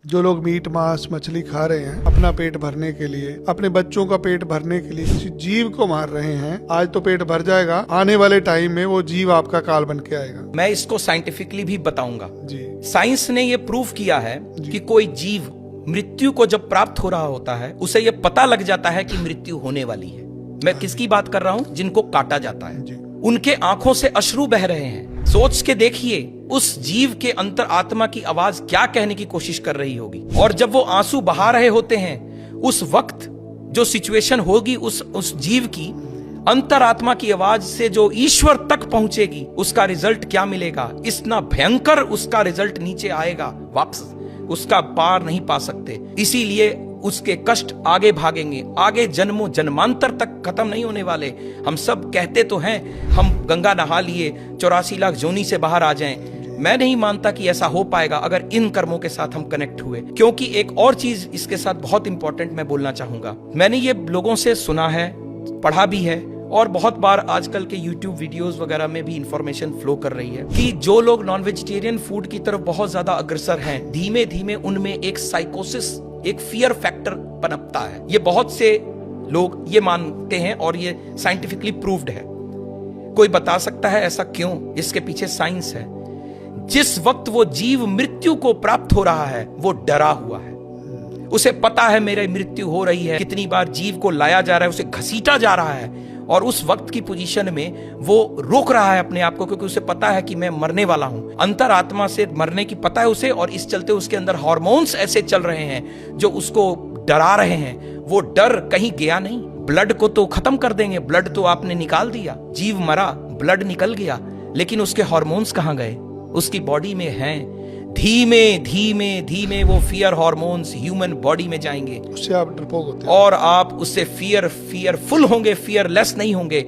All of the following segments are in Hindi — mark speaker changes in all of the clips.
Speaker 1: जो लोग मीट मांस मछली खा रहे हैं अपना पेट भरने के लिए, अपने बच्चों का पेट भरने के लिए किसी जीव को मार रहे हैं, आज तो पेट भर जाएगा, आने वाले टाइम में वो जीव आपका काल बन के आएगा।
Speaker 2: मैं इसको साइंटिफिकली भी बताऊंगा
Speaker 1: जी।
Speaker 2: साइंस ने ये प्रूव किया है कि कोई जीव मृत्यु को जब प्राप्त हो रहा होता है उसे ये पता लग जाता है कि मृत्यु होने वाली है। मैं किसकी बात कर रहा हूं? जिनको काटा जाता है।
Speaker 1: जी।
Speaker 2: उनके आंखों से अश्रु बह रहे हैं। सोच के देखिए उस जीव के अंतर आत्मा की आवाज क्या कहने की कोशिश कर रही होगी। और जब वो आंसू बहा रहे होते हैं उस वक्त जो सिचुएशन होगी उस जीव की अंतरात्मा की आवाज से जो ईश्वर तक पहुंचेगी, उसका रिजल्ट क्या मिलेगा? इतना भयंकर उसका रिजल्ट नीचे आएगा, वापस उसका पार नहीं पा सकते। इसीलिए उसके कष्ट आगे भागेंगे, आगे जन्मों जन्मांतर तक खत्म नहीं होने वाले। हम सब कहते तो हैं हम गंगा नहा लिए 84 लाख जोनी से बाहर आ जाएं। मैं नहीं मानता कि ऐसा हो पाएगा अगर इन कर्मों के साथ हम कनेक्ट हुए। क्योंकि एक और चीज इसके साथ बहुत इंपॉर्टेंट मैं बोलना चाहूंगा। मैंने ये लोगों से सुना है, पढ़ा भी है, और बहुत बार आजकल के YouTube वीडियोस वगैरह में भी इंफॉर्मेशन फ्लो कर रही है कि जो लोग नॉन वेजिटेरियन फूड की तरफ बहुत ज्यादा अग्रसर हैं, धीमे धीमे उनमें एक साइकोसिस, एक फियर फैक्टर पनपता है। ये बहुत से लोग ये मानते हैं और ये साइंटिफिकली प्रूव्ड है। कोई बता सकता है ऐसा क्यों? इसके पीछे साइंस है। जिस वक्त वो जीव मृत्यु को प्राप्त हो रहा है वो डरा हुआ है। उसे पता है मेरी मृत्यु हो रही है। कितनी बार जीव को लाया जा रहा है, उसे घसीटा जा रहा है, और उस वक्त की पोजीशन में वो रोक रहा है अपने आप को, क्योंकि उसे पता है कि मैं मरने वाला हूं। अंतरात्मा से मरने की पता है उसे, और इस चलते उसके अंदर हार्मोन्स ऐसे चल रहे हैं जो उसको डरा रहे हैं। वो डर कहीं गया नहीं। ब्लड को तो खत्म कर देंगे, ब्लड तो आपने निकाल दिया, जीव मरा, ब्लड निकल गया, लेकिन उसके हार्मोन्स कहां गए? उसकी बॉडी में हैं। धीमे धीमे धीमे वो फियर हार्मोन्स ह्यूमन बॉडी में जाएंगे,
Speaker 1: उससे आप डरपोक होते हैं
Speaker 2: और आप उससे फियरफुल होंगे, फियरलेस नहीं होंगे।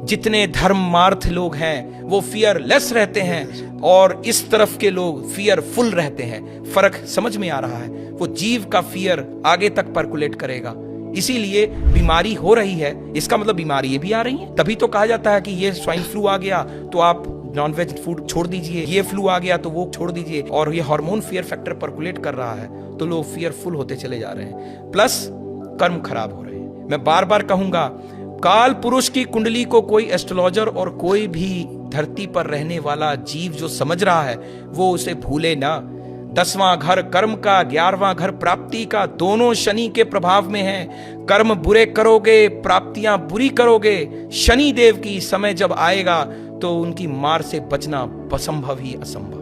Speaker 2: जितने धर्मार्थ लोग हैं वो फियरलेस रहते हैं और इस तरफ के लोग फियरफुल रहते हैं। फर्क समझ में आ रहा है? वो जीव का फियर आगे तक पर्कुलेट करेगा। इसीलिए बीमारी हो रही है, इसका मतलब बीमारी भी आ रही है। तभी तो कहा जाता है कि ये स्वाइन फ्लू आ गया तो आप नॉनवेज फूड छोड़ दीजिए, ये फ्लू आ गया तो वो छोड़ दीजिए। और ये हार्मोन फियर फैक्टर पर्कुलेट कर रहा है तो लोग फियरफुल होते चले जा रहे हैं, प्लस कर्म खराब हो रहे हैं। मैं बार बार कहूंगा, काल पुरुष की कुंडली को कोई एस्ट्रोलॉजर और कोई भी धरती पर रहने वाला जीव जो समझ रहा है वो उसे भूले ना। 10वां घर कर्म का, 11वां घर प्राप्ति का, दोनों शनि के प्रभाव में है। कर्म बुरे करोगे, प्राप्तियां बुरी करोगे। शनि देव की समय जब आएगा तो उनकी मार से बचना असंभव ही असंभव।